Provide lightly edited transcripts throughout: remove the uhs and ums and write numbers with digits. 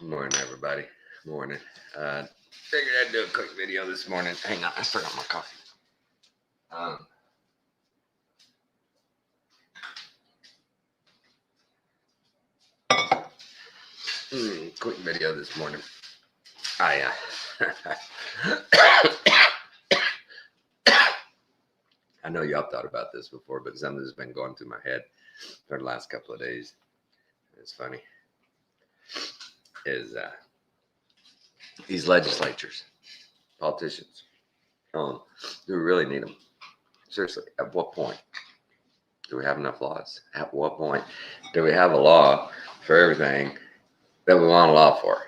Morning, everybody. Morning. Figured I'd do a quick video this morning. Hang on, I forgot my coffee. Quick video this morning. I I know y'all thought about this before, but something's been going through my head for the last couple of days. It's funny. Is these legislatures, politicians, do we really need them? Seriously, at what point do we have enough laws? At what point do we have a law for everything that we want a law for?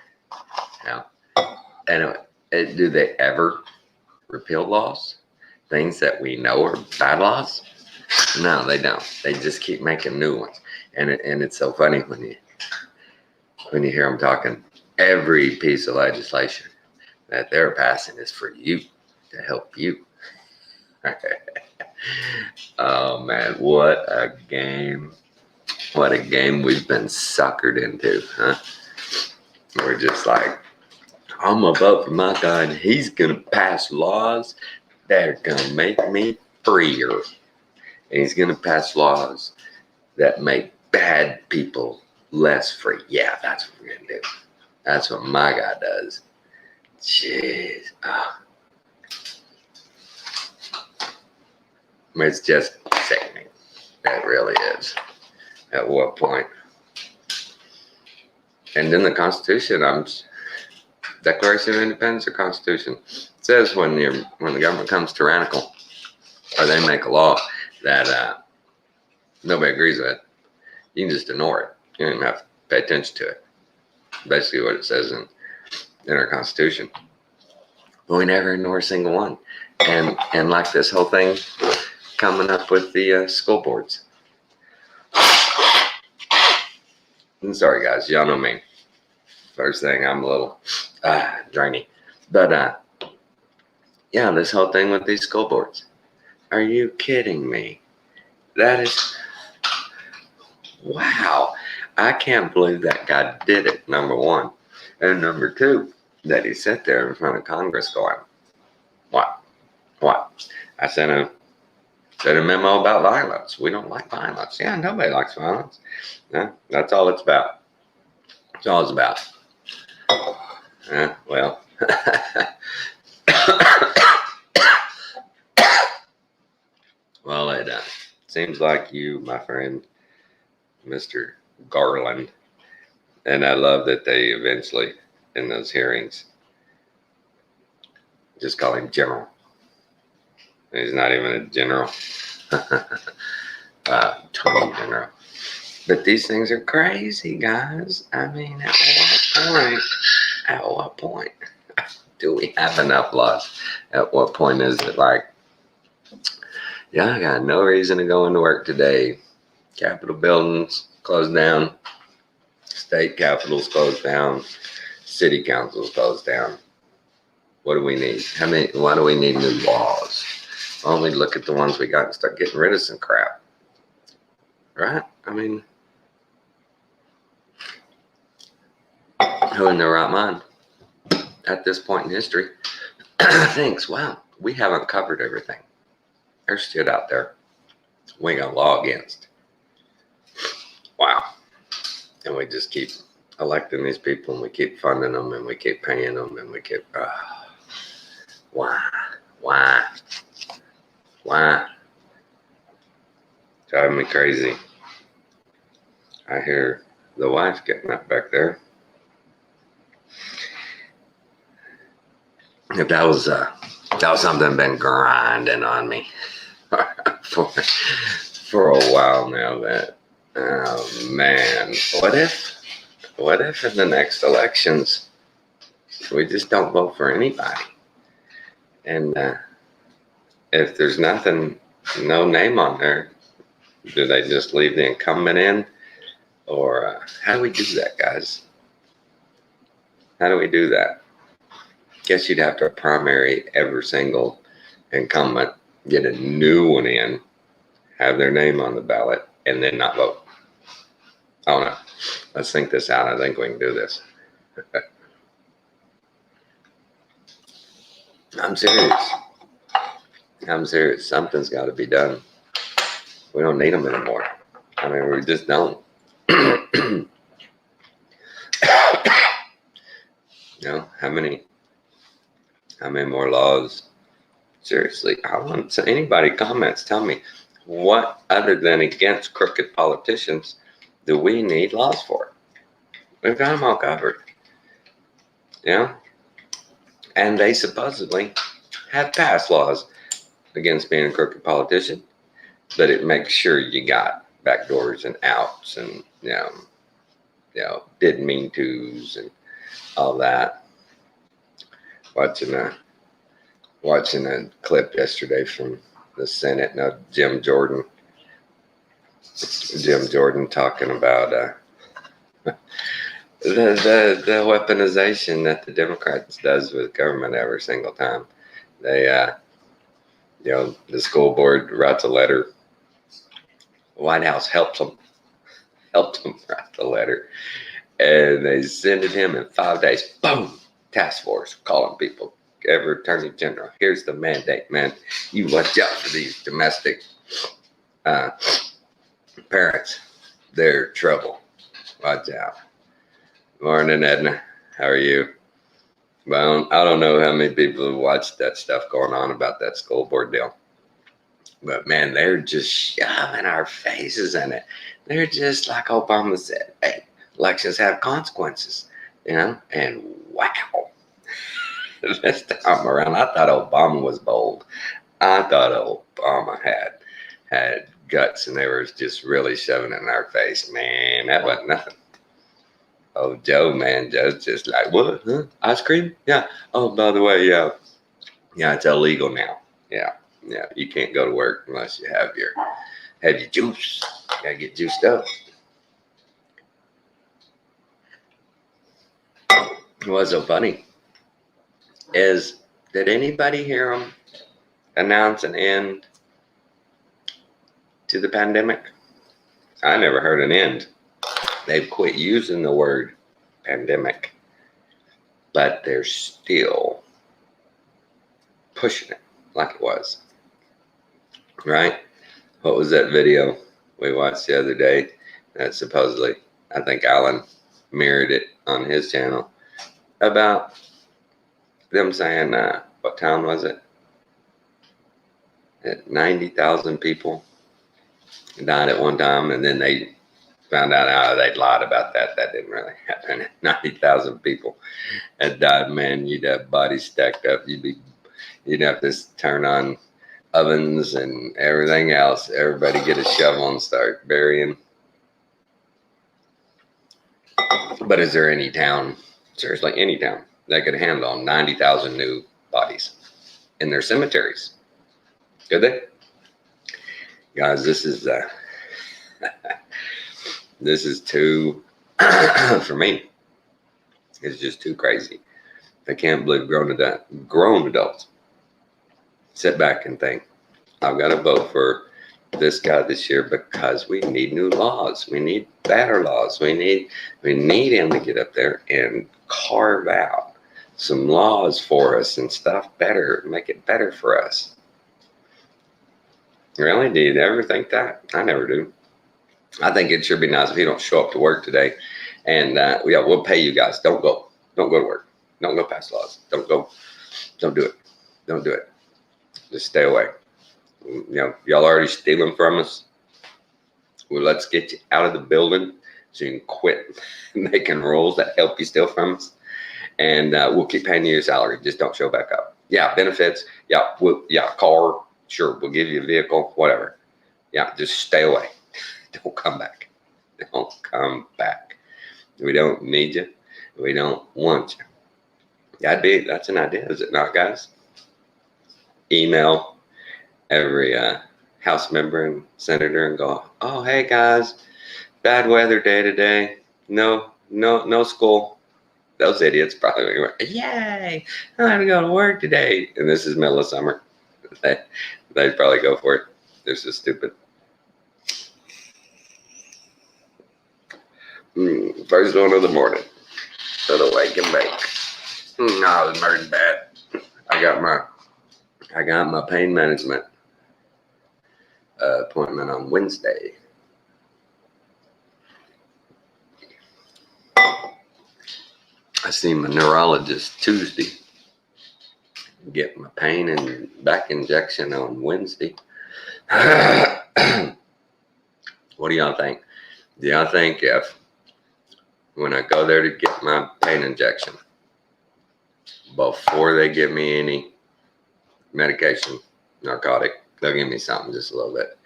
Now, anyway, do they ever repeal laws? Things that we know are bad laws? No, they don't. They just keep making new ones, and it's so funny when you hear them talking. Every piece of legislation that they're passing is for you, to help you. Oh man, what a game! What a game we've been suckered into, huh? We're just like, I'm gonna vote for my guy, and he's gonna pass laws that are gonna make me freer. And he's gonna pass laws that make bad people less free. Yeah, that's what we're gonna do. That's what my guy does. Jeez. Oh. It's just sickening. It really is. At what point? And in the Constitution, Declaration of Independence or Constitution, it says when the government becomes tyrannical, or they make a law that nobody agrees with, you can just ignore it. You don't even have to pay attention to it. Basically what it says in our Constitution. But we never ignore a single one. And like this whole thing coming up with the school boards. I'm sorry guys, y'all know me. First thing, I'm a little drainy. But yeah, this whole thing with these school boards. Are you kidding me? That is, wow. I can't believe that guy did it, number one. And number two, that he sat there in front of Congress going, what? I sent a memo about violence. We don't like violence. Yeah, nobody likes violence. Yeah, that's all it's about. That's all it's about. Well, well, it seems like you, my friend, Mr. Garland, and I love that they eventually, in those hearings, just call him General. He's not even a general. Attorney General. But these things are crazy, guys. I mean, at what point do we have enough laws? At what point is it like, yeah, I got no reason to go into work today. Capitol buildings closed down. State capitals closed down. City councils closed down. What do we need? Why do we need new laws? Why don't we look at the ones we got and start getting rid of some crap? Right? I mean, who in their right mind at this point in history thinks, wow, we haven't covered everything. There's shit out there we ain't gonna law against. Wow. And we just keep electing these people, and we keep funding them, and we keep paying them, and we keep, why? Driving me crazy. I hear the wife getting up back there. If that was something been grinding on me for a while now. That, oh man, what if in the next elections we just don't vote for anybody, and if there's nothing, no name on there, do they just leave the incumbent in, or how do we do that, guys? How do we do that? Guess you'd have to primary every single incumbent, get a new one in, have their name on the ballot, and then not vote. I don't know. Let's think this out. I think we can do this. I'm serious. I'm serious. Something's got to be done. We don't need them anymore. I mean, we just don't. You know, how many more laws? Seriously, I want anybody comments. Tell me, what other than against crooked politicians do we need laws for? We've got them all covered. You know, and they supposedly have passed laws against being a crooked politician, but it makes sure you got backdoors and outs and didn't mean tos and all that. Watching a clip yesterday from the Senate. Now Jim Jordan talking about the weaponization that the Democrats does with government every single time. They the school board writes a letter. The White House helped them write the letter, and they send it him in 5 days. Boom, task force calling people. Every attorney general, here's the mandate, man. You watch out for these domestic parents. They're trouble. Watch out. Morning, Edna. How are you? Well, I don't know how many people have watched that stuff going on about that school board deal. But man, they're just shoving our faces in it. They're just like Obama said, hey, elections have consequences, and wow. This time around, I thought Obama was bold. I thought Obama had guts, and they were just really shoving it in our face. Man, that wasn't nothing. Oh, Joe's just like, what? Huh? Ice cream? Yeah. Oh, by the way, yeah, it's illegal now. Yeah, you can't go to work unless you have your juice. You gotta get juiced up. What's so funny is, did anybody hear them announce an end to the pandemic? I never heard an end. They've quit using the word pandemic, but they're still pushing it like it was. Right? What was that video we watched the other day that supposedly, I think Alan mirrored it on his channel, about them saying, what town was it? 90,000 people died at one time, and then they found out they'd lied about that. That didn't really happen. 90,000 people had died. Man, you'd have bodies stacked up. You'd have to turn on ovens and everything else. Everybody get a shovel and start burying. But is there any town, seriously, any town, that could handle 90,000 new bodies in their cemeteries? Could they? Guys, this is too, for me, it's just too crazy. I can't believe grown adults sit back and think, I've got to vote for this guy this year because we need new laws. We need better laws. We need him to get up there and carve out some laws for us and stuff better, make it better for us. Really? Do you ever think that? I never do. I think it should be nice if you don't show up to work today, and we'll pay you guys. Don't go to work. Don't go pass laws. Don't do it. Just stay away. Y'all already stealing from us. Well, let's get you out of the building so you can quit making rules that help you steal from us, and we'll keep paying you your salary. Just don't show back up. Yeah, benefits. Yeah, car. Sure, we'll give you a vehicle. Whatever. Yeah, just stay away. Don't come back. Don't come back. We don't need you. We don't want you. That's an idea, is it not, guys? Email every House member and senator and go, oh, hey guys, bad weather day today. No school. Those idiots probably were, yay, I don't have to go to work today. And this is middle of summer. They'd probably go for it. They're so stupid. First one of the morning. to the wake and bake. No, it's hurting bad. I got my pain management appointment on Wednesday. I see my neurologist Tuesday. Get my pain and back injection on Wednesday. What do y'all think? Do y'all think if when I go there to get my pain injection, before they give me any medication, narcotic, they'll give me something just a little bit,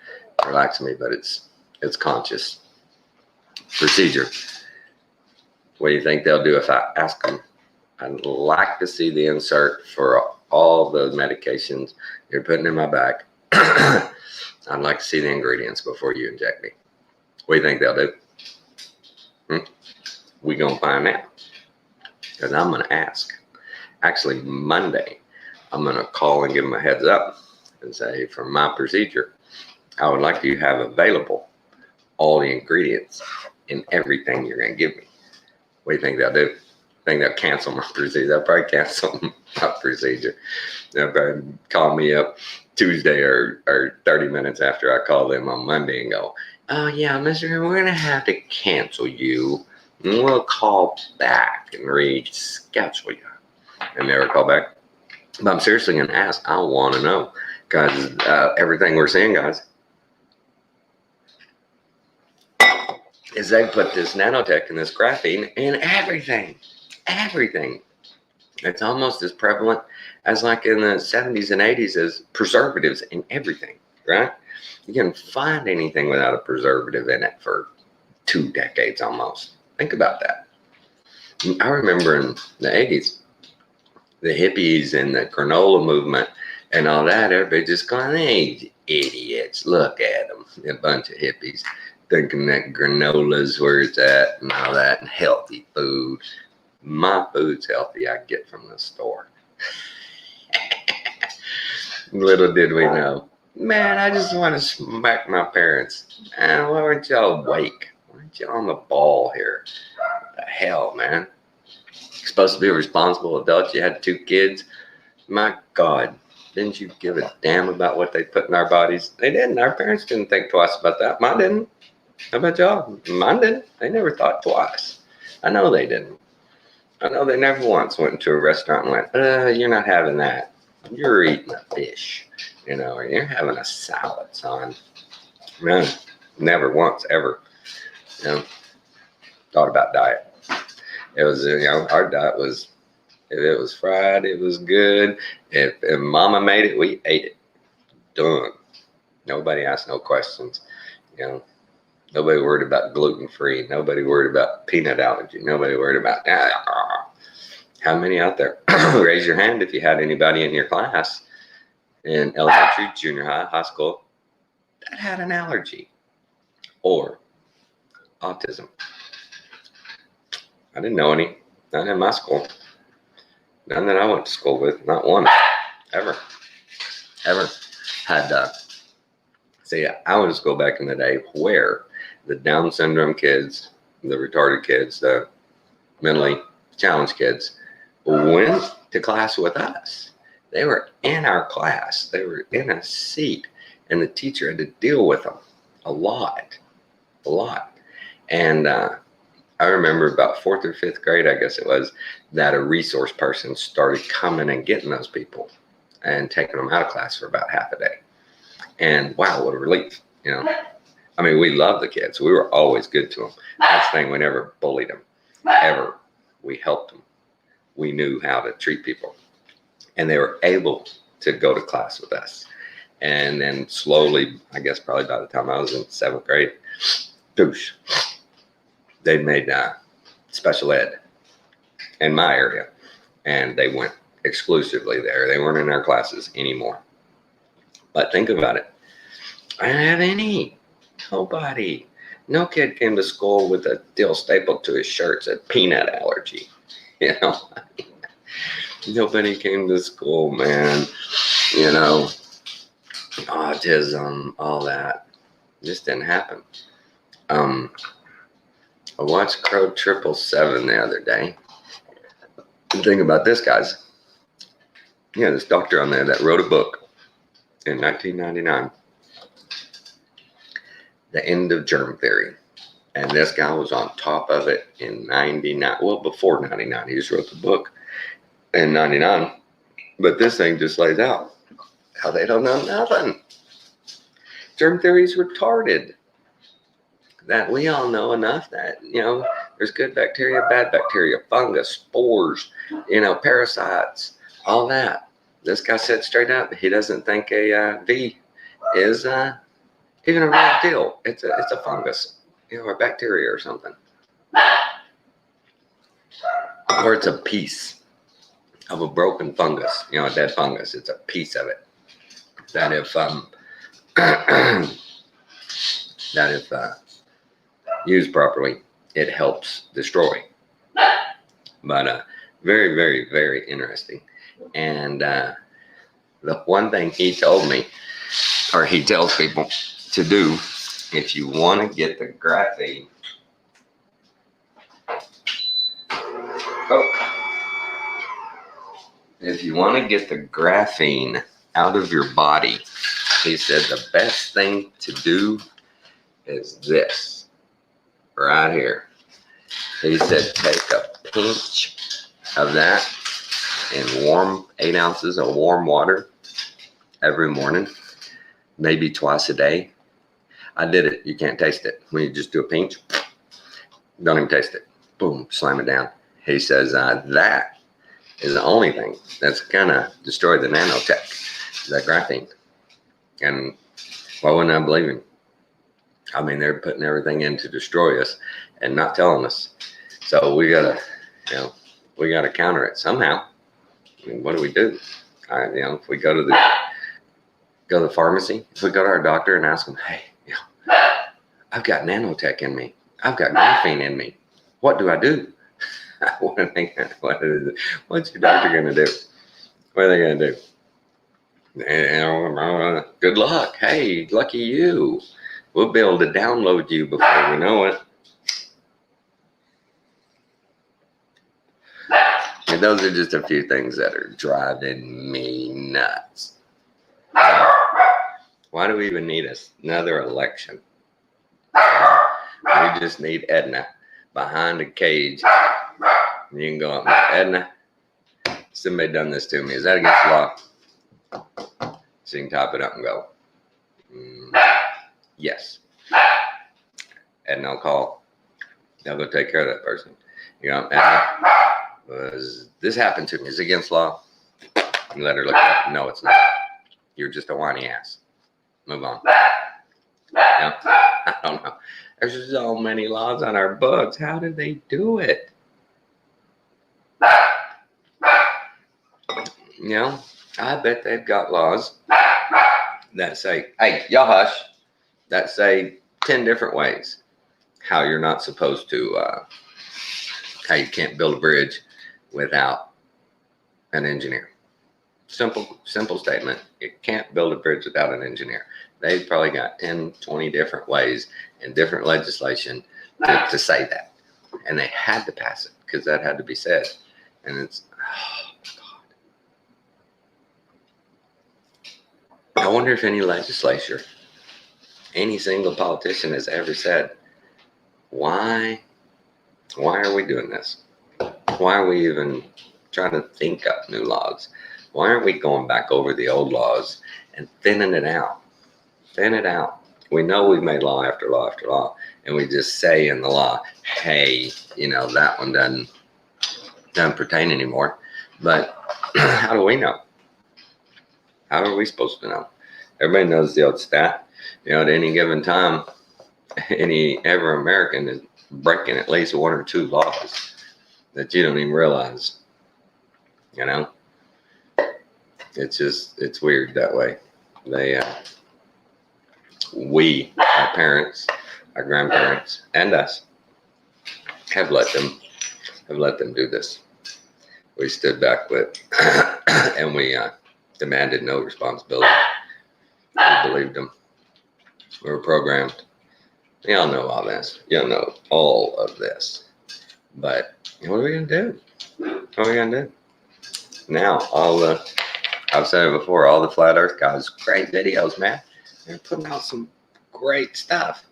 relax me, but it's conscious procedure. What do you think they'll do if I ask them? I'd like to see the insert for all the medications you're putting in my back. I'd like to see the ingredients before you inject me. What do you think they'll do? We gonna find out, because I'm gonna ask. Actually, Monday, I'm gonna call and give them a heads up and say, for my procedure, I would like you to have available all the ingredients in everything you're gonna give me. What do you think they'll do? I think they'll cancel my procedure. They'll probably cancel my procedure. They'll probably call me up Tuesday or 30 minutes after I call them on Monday and go, oh yeah, Mr. We're going to have to cancel you. And we'll call back and reschedule you. And never call back. But I'm seriously going to ask. I want to know. Because everything we're seeing, guys, is they put this nanotech and this graphene in everything. Everything. It's almost as prevalent as like in the 70s and 80s as preservatives in everything, right? You can find anything without a preservative in it for 2 decades almost. Think about that. I remember in the 80s, the hippies and the granola movement and all that, everybody just going, hey, idiots, look at them. A bunch of hippies thinking that granola's where it's at and all that, and healthy food. My food's healthy, I get from the store. Little did we know. Man, I just want to smack my parents. Man, why weren't y'all awake? Why aren't y'all on the ball here? What the hell, man? You're supposed to be a responsible adult. You had 2 kids. My God, didn't you give a damn about what they put in our bodies? They didn't. Our parents didn't think twice about that. Mine didn't. How about y'all? Mine didn't. They never thought twice. I know they didn't. I know they never once went into a restaurant and went, you're not having that. You're eating a fish, or you're having a salad, son. Man, never once, ever, thought about diet. It was, our diet was, if it was fried, it was good. If mama made it, we ate it. Done. Nobody asked no questions, Nobody worried about gluten-free. Nobody worried about peanut allergy. Nobody worried about how many out there? Raise your hand if you had anybody in your class in elementary, junior high, high school that had an allergy or autism. I didn't know any. Not in my school. None that I went to school with. Not one. Ever. Had see, I went to school back in the day where the Down syndrome kids, the retarded kids, the mentally challenged kids went to class with us. They were in our class. They were in a seat, and the teacher had to deal with them a lot. And I remember about 4th or 5th grade, I guess it was, that a resource person started coming and getting those people and taking them out of class for about half a day. And wow, what a relief, I mean, we loved the kids. We were always good to them. That's the thing. We never bullied them, ever. We helped them. We knew how to treat people. And they were able to go to class with us. And then slowly, I guess probably by the time I was in 7th grade, they made special ed in my area. And they went exclusively there. They weren't in our classes anymore. But think about it. I didn't have any. Nobody. No kid came to school with a dill stapled to his shirt that said peanut allergy. Nobody came to school, man. Autism, all that. Just didn't happen. I watched Crow 777 the other day, The thing about this, guys, this doctor on there that wrote a book in 1999, The End of Germ Theory. And this guy was on top of it in 99. Well, before 99. He just wrote the book in 99. But this thing just lays out how they don't know nothing. Germ theory is retarded. That we all know enough that, there's good bacteria, bad bacteria, fungus, spores, parasites, all that. This guy said straight up, he doesn't think a V is even a real deal. It's a fungus, or bacteria or something. Or it's a piece of a broken fungus, a dead fungus. It's a piece of it. That if used properly, it helps destroy. But very, very, very interesting. And the one thing he told me, or he tells people to do, if you want to get the graphene, if you want to get the graphene out of your body, he said the best thing to do is this right here. He said take a pinch of that in warm 8 ounces of warm water every morning, maybe twice a day. I did it. You can't taste it. When you just do a pinch, don't even taste it. Boom, slam it down. He says that is the only thing that's gonna destroy the nanotech, the graphene. And why wouldn't I believe him? I mean, they're putting everything in to destroy us and not telling us. So we gotta counter it somehow. I mean, what do we do? If we go to the pharmacy, if we go to our doctor and ask him, hey, I've got nanotech in me, I've got graphene in me, what do I do? What's your doctor gonna do? What are they gonna do? Good luck. Hey, lucky you. We'll be able to download you before we know it. And those are just a few things that are driving me nuts. Why do we even need another election? We just need Edna behind a cage. You can go up and say, Edna, somebody done this to me. Is that against the law? So you can type it up and go, yes. Edna will call. They'll go take care of that person. Edna, this happened to me. Is it against law? You let her look at it. No, it's not. You're just a whiny ass. Move on. I don't know. There's so many laws on our books. How did they do it? I bet they've got laws that say, hey, y'all hush, that say 10 different ways how you're not supposed to, how you can't build a bridge without an engineer. Simple statement. You can't build a bridge without an engineer. They've probably got 10, 20 different ways in different legislation to say that. And they had to pass it because that had to be said. And it's, oh my God. I wonder if any legislature, any single politician has ever said, why are we doing this? Why are we even trying to think up new laws? Why aren't we going back over the old laws and thinning it out? Thin it out. We know we've made law after law after law, and we just say in the law, hey, that one doesn't pertain anymore. But how do we know? How are we supposed to know? Everybody knows the old stat. At any given time, every American is breaking at least 1 or 2 laws that you don't even realize. It's weird that way. We, our parents, our grandparents, and us have let them do this. We stood back with, and we demanded no responsibility. We believed them. We were programmed. Y'all know all this. Y'all know all of this. But what are we gonna do? What What are we gonna do? Now, I've said it before, all the flat earth guys, great videos, man. They're putting out some great stuff.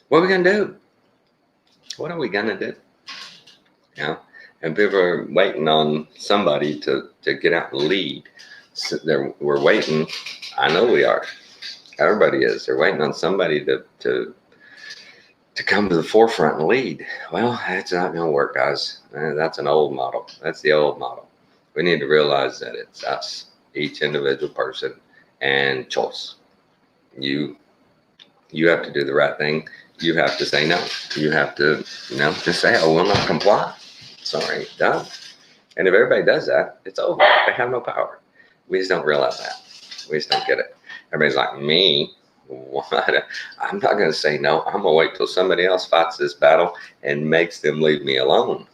What are we gonna do? What are we gonna do? You know, and people are waiting on somebody to get out and lead. So we're waiting. I know we are. Everybody is. They're waiting on somebody to come to the forefront and lead. Well, that's not going to work, guys. That's an old model. That's the old model. We need to realize that it's us, each individual person, and choice. You have to do the right thing. You have to say no. You have to, just say, I will not comply. Sorry, done. And if everybody does that, it's over. They have no power. We just don't realize that. We just don't get it. Everybody's like, me? What? I'm not going to say no. I'm going to wait till somebody else fights this battle and makes them leave me alone.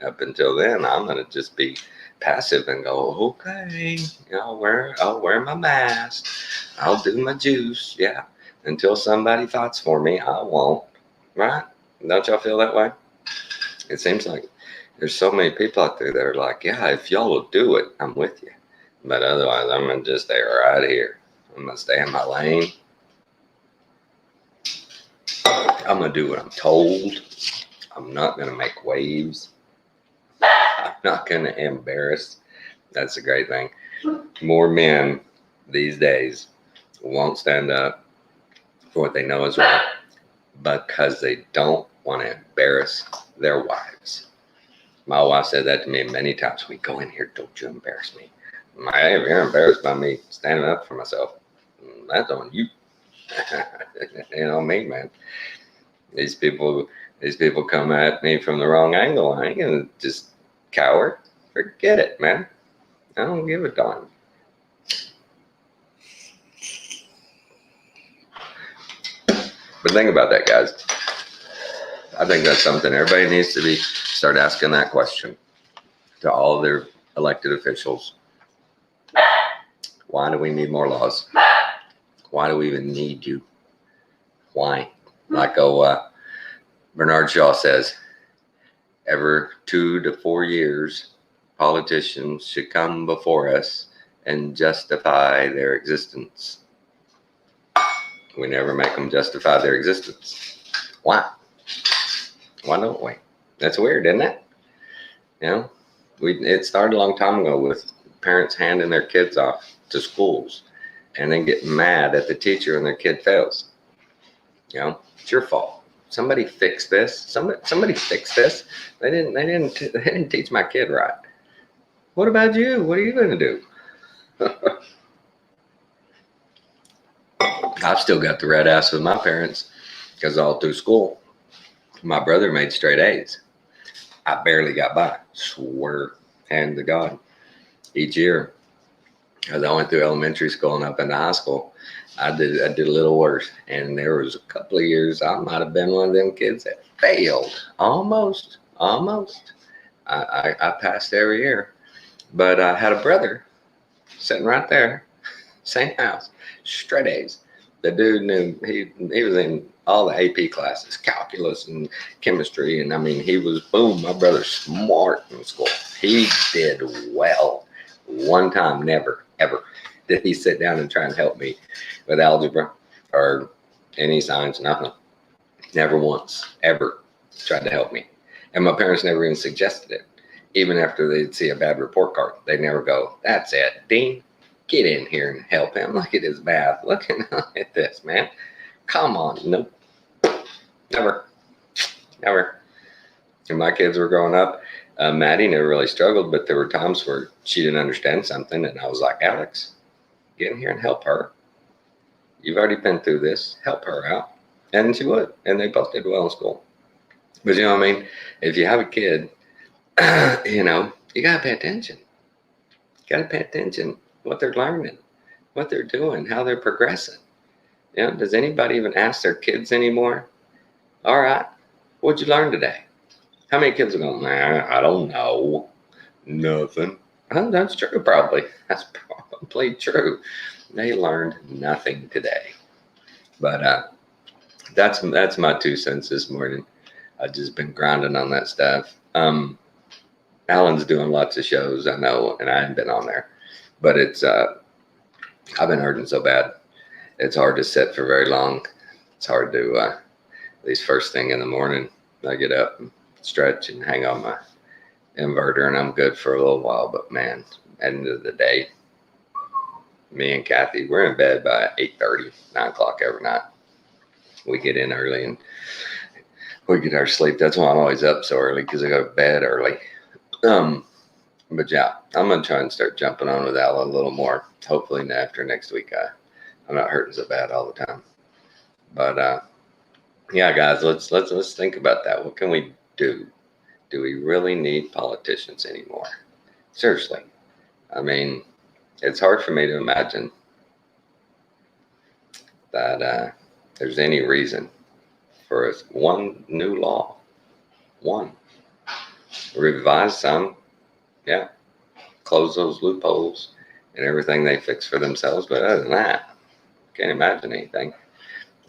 Up until then, I'm going to just be passive and go, okay, I'll wear my mask. I'll do my juice. Yeah. Until somebody fights for me, I won't. Right? Don't y'all feel that way? It seems like there's so many people out there that are like, yeah, if y'all will do it, I'm with you. But otherwise, I'm going to just stay right here. I'm going to stay in my lane. I'm going to do what I'm told. I'm not going to make waves. I'm not going to embarrass. That's a great thing. More men these days won't stand up for what they know is right because they don't want to embarrass their wives. My wife said that to me many times. We go in here, don't you embarrass me. If you're embarrassed by me standing up for myself, that's on you. You know me, man. These people come at me from the wrong angle. I ain't gonna just cower. Forget it, man. I don't give a darn. But think about that, guys. I think that's something everybody needs to start asking that question to all their elected officials. Why do we need more laws? Why do we even need you? Why? Like Bernard Shaw says, every 2 to 4 years, politicians should come before us and justify their existence. We never make them justify their existence. Why? Why don't we? That's weird, isn't it? It started a long time ago with parents handing their kids off to schools and then getting mad at the teacher when their kid fails. It's your fault. Somebody fix this. Somebody fix this. They didn't teach my kid right. What about you? What are you going to do? I've still got the red ass with my parents because all through school, my brother made straight A's. I barely got by. Swear, hand to God. Each year, as I went through elementary school and up into high school, I did a little worse. And there was a couple of years I might have been one of them kids that failed. Almost. I passed every year. But I had a brother sitting right there, same house, straight A's. The dude knew, he was in all the AP classes, calculus and chemistry. And I mean, he was, boom, my brother's smart in school. He did well. One time, never, ever did he sit down and try and help me with algebra or any science, nothing. Never once, ever tried to help me. And my parents never even suggested it. Even after they'd see a bad report card, they'd never go, that's it, Dean, get in here and help him. Look at his math. Look at this, man. Come on. Nope. Never. When my kids were growing up, Maddie never really struggled, but there were times where she didn't understand something, and I was like, Alex, get in here and help her. You've already been through this. Help her out. And she would. And they both did well in school. But you know what I mean? If you have a kid, you got to pay attention. You got to pay attention what they're learning, what they're doing, how they're progressing. Does anybody even ask their kids anymore? All right, what'd you learn today? How many kids are going, I don't know. Nothing. Well, that's true, probably. That's probably true. They learned nothing today. But that's my 2 cents this morning. I've just been grinding on that stuff. Alan's doing lots of shows, I know, and I haven't been on there, but it's I've been hurting so bad. It's hard to sit for very long. It's hard to at least first thing in the morning. I get up and stretch and hang on my inverter, and I'm good for a little while. But man, end of the day, me and Kathy, we're in bed by 8:30, 9 o'clock every night. We get in early and we get our sleep. That's why I'm always up so early, because I go to bed early. But yeah, I'm gonna try and start jumping on with Alan a little more. Hopefully after next week, I'm not hurting so bad all the time. But yeah, guys, let's think about that. What can we do? Do we really need politicians anymore? Seriously, I mean, it's hard for me to imagine that there's any reason for one new law, one revise some, yeah, close those loopholes and everything they fix for themselves. But other than that, can't imagine anything.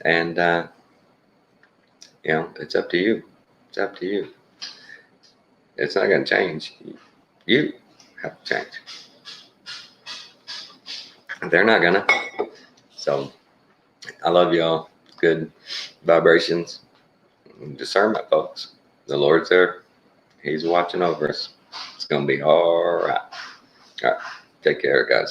And it's up to you. It's up to you. It's not going to change. You have to change. They're not gonna. So I love y'all. Good vibrations. Discernment, folks. The Lord's there. He's watching over us. It's gonna be all right. All right. Take care, guys.